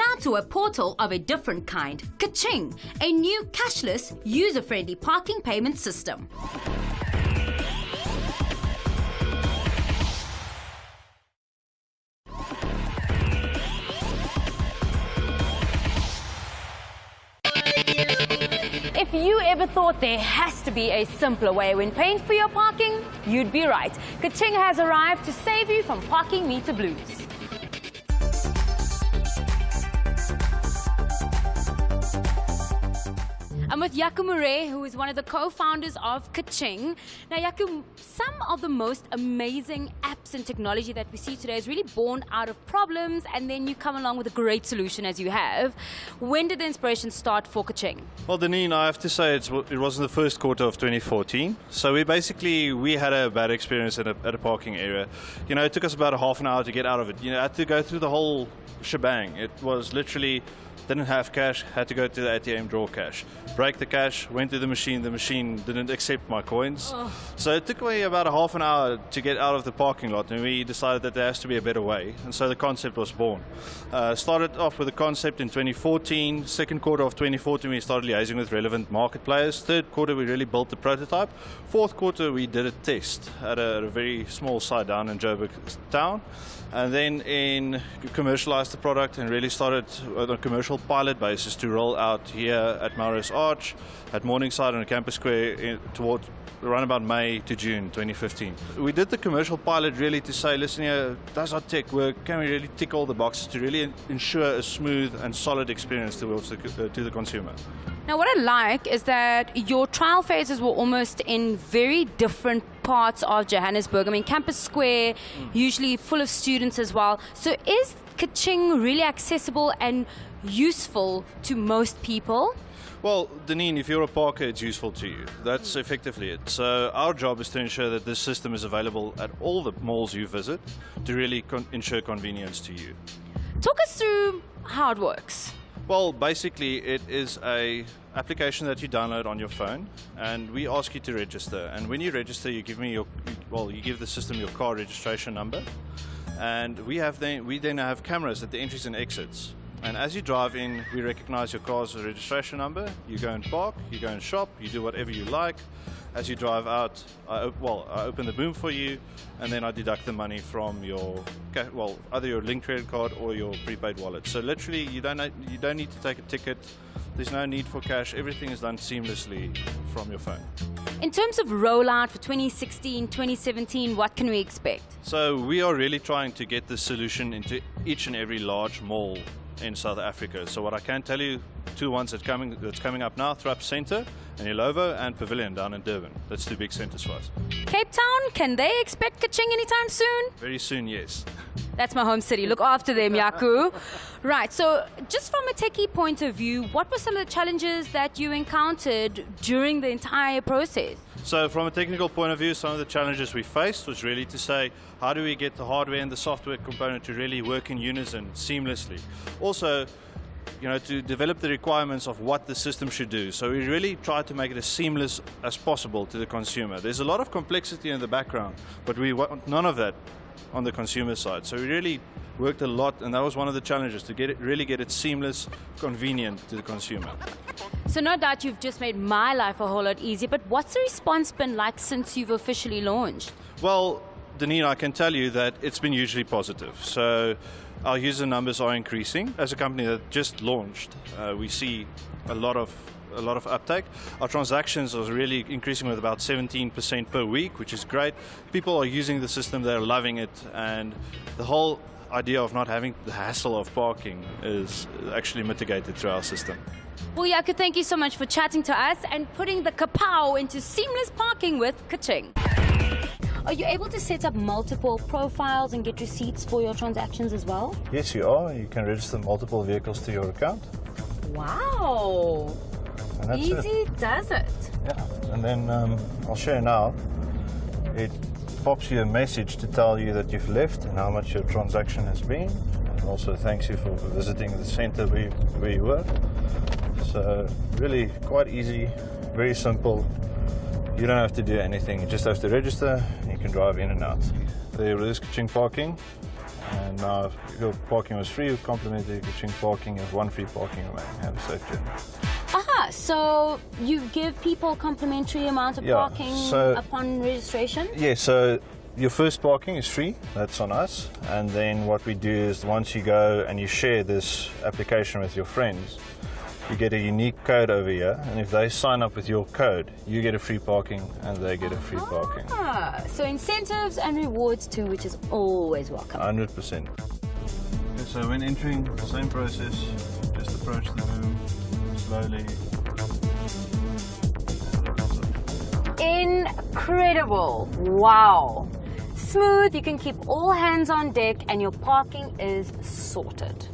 Now to a portal of a different kind, Kaching, a new cashless, user-friendly parking payment system. If you ever thought there has to be a simpler way when paying for your parking, you'd be right. Kaching has arrived to save you from parking meter blues. I'm with Yaku Mure, who is one of the co-founders of Kaching. Now, Yaku, some of the most amazing apps and technology that we see today is really born out of problems, and then you come along with a great solution as you have. When did the inspiration start for Kaching? Well, Deneen, I have to say it was in the first quarter of 2014. So we had a bad experience at a parking area. You know, it took us about a half an hour to get out of it. You know, I had to go through the whole shebang. It was literally, didn't have cash, had to go to the ATM, draw cash. Break the cash, went to the machine didn't accept my coins. Oh. So it took me about a half an hour to get out of the parking lot, and we decided that there has to be a better way, and so the concept was born. Started off with the concept in 2014, second quarter of 2014 we started liaising with relevant market players, third quarter we really built the prototype, fourth quarter we did a test at a very small site down in Joburg town, and then commercialized the product and really started on a commercial pilot basis to roll out here at Melrose Arch, at Morningside and Campus Square towards around about May to June 2015. We did the commercial pilot really to say, listen here, does our tech work? Can we really tick all the boxes to really ensure a smooth and solid experience towards to the consumer? Now, what I like is that your trial phases were almost in very different parts of Johannesburg. I mean, Campus Square, usually full of students as well. So is Kaching really accessible and useful to most people? Well, Deneen, if you're a parker, it's useful to you. That's effectively it. So our job is to ensure that this system is available at all the malls you visit to really ensure convenience to you. Talk us through how it works. Well, basically, it is an application that you download on your phone, and we ask you to register. And when you register, you give the system your car registration number, and we then have cameras at the entries and exits. And as you drive in, we recognize your car's registration number. You go and park, you go and shop, you do whatever you like. As you drive out, I open the boom for you, and then I deduct the money from your, either your linked credit card or your prepaid wallet. So literally, you don't need to take a ticket. There's no need for cash. Everything is done seamlessly from your phone. In terms of rollout for 2016, 2017, what can we expect? So we are really trying to get this solution into each and every large mall in South Africa. So what I can tell you, two ones that's coming up now, Thrupp Centre and Ilovo, and Pavilion down in Durban. That's two big centres for us. Cape Town, can they expect Kaching anytime soon? Very soon, yes. That's my home city. Look after them, Yaku. Right, so just from a techie point of view, what were some of the challenges that you encountered during the entire process? So from a technical point of view, some of the challenges we faced was really to say, how do we get the hardware and the software component to really work in unison seamlessly? Also, you know, to develop the requirements of what the system should do. So we really try to make it as seamless as possible to the consumer. There's a lot of complexity in the background, but we want none of that on the consumer side. So we really worked a lot, and that was one of the challenges, to really get it seamless, convenient to the consumer. So no doubt you've just made my life a whole lot easier, but what's the response been like since you've officially launched? Well, Deneen, I can tell you that it's been hugely positive. So our user numbers are increasing. As a company that just launched, we see a lot of uptake. Our transactions are really increasing with about 17% per week, which is great. People are using the system, they're loving it, and the whole idea of not having the hassle of parking is actually mitigated through our system. Well, Yaku, thank you so much for chatting to us and putting the kapow into seamless parking with Kaching. Are you able to set up multiple profiles and get receipts for your transactions as well? Yes, you are. You can register multiple vehicles to your account. Wow. Easy does it. Yeah, and then I'll show you now. It pops you a message to tell you that you've left and how much your transaction has been. And also thanks you for visiting the centre where you were. So really quite easy, very simple. You don't have to do anything, you just have to register and you can drive in and out. There is Kaching parking. And now if your parking was free with complimentary Kaching parking, you have one free parking remaining. Have a safe journey. Aha, so you give people complimentary amount of parking upon registration? Yeah, so your first parking is free, that's on us. And then what we do is once you go and you share this application with your friends, you get a unique code over here, and if they sign up with your code, you get a free parking and they get a free parking. So incentives and rewards too, which is always welcome. 100%. Okay, so when entering, the same process, just approach the room slowly. Incredible. Wow. Smooth, you can keep all hands on deck and your parking is sorted.